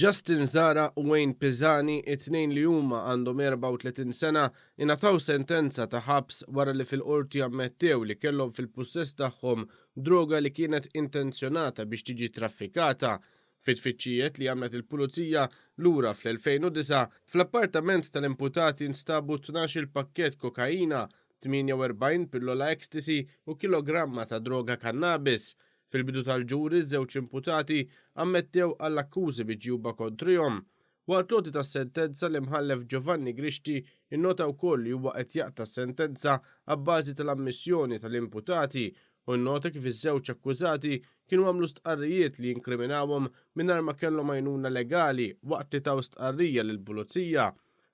Justin Zara u Wayne Pisani, it-tnejn li huma għandhom 34 sena, ingħataw sentenza ta' ħabs wara li fil-qorti ammettew li kellhom fil-pussess tagħhom droga li kienet intenzjonata biex tiġi traffikata. Fit-tfittxijiet li għamlet il-pulizija lura fl-2009 fl-appartament tal-imputati nstabu 12 pakkett kokaina, 48 pillola ecstasy u kilogramma ta' droga cannabis. Fil-bidu tal-ġuri, żewġ imputati ammettew għall-akkużi biġjuba kontrihom. Waqt loti tas-sentenza l-imħallef Giovanni Grixti innota wkoll li huwa qed jaqta' sentenza abbażi tal-ammissjoni tal-imputati u nnota kif iż-żewġ akkużati kienu għamlu stqarrijiet li jinkriminawhom mingħajr ma kellhom għajnuna legali waqt li taw stqarrija lill-pulizija.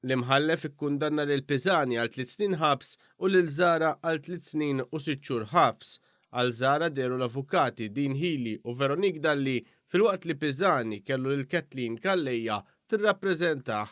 L-imħallef ikkundanna lil Pisani għal 3 snin ħabs u lil Zara għal 3 snin u 6 xhur ħabs. Għal Zara deru l-avukati Dean Healy u Veronique Dalli filwaqt li Pisani kellu lil Kathleen Kallejja tirrappreżentah.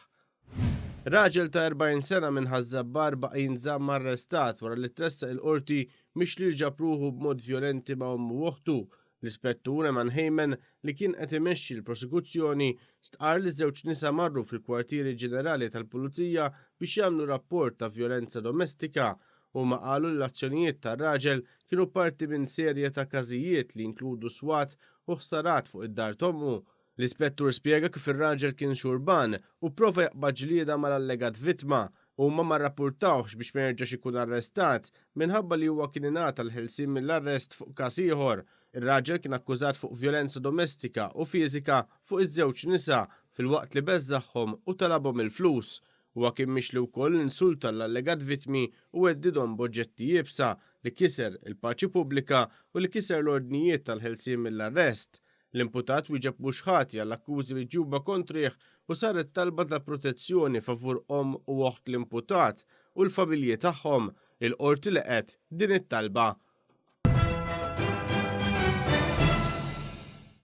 Raġel ta' 40 sena minn Ħażabbar baqa' jinżamm arrestat wara li tressaq il-qorti mhix li ġabruħu b'mod vjolenti ma' ommu uħtu. L-ispettur Eman Heyman li kien qed imexxi l-prosekuzzjoni stqar li żewġ nisa marru fil-kwartieri ġenerali tal-Pulizija biex jagħmlu rapport ta' vjolenza domestika u ma qalu l-azzjonijiet tar-raġel kienu parti minn serje ta' każijiet li inkludu swat u ħsarat fuq id-dar tommu. L-ispettur spjega kif ir-raġel kien xurban u prova jaqbad ġlieda mal-allegat vittma u ma rrappurtawx biex ma jerġax ikun arrestat minħabba li huwa kien ingħata l-ħelsien mill-arrest fuq każ ieħor. Ir-raġel kien akkużat fuq vjolenza domestika u fiżika fuq iż-żewġ nisa filwaqt li beżżaħħom u talabhom il-flus. Huwa kien mixli wkoll insulta l-allegat vittmi u weddidhom b'oġġetti jibsa li kiser il-paċi pubblika u li kiser l-ordnijiet tal-ħelsien mill-arrest. L-imputat wieġeb mhux ħati għall-akkużi miġjuba kontrih u saret talba ta' protezzjoni favur u oħt l-imputat u l-familji tagħhom. Il-qorti leqet din it-talba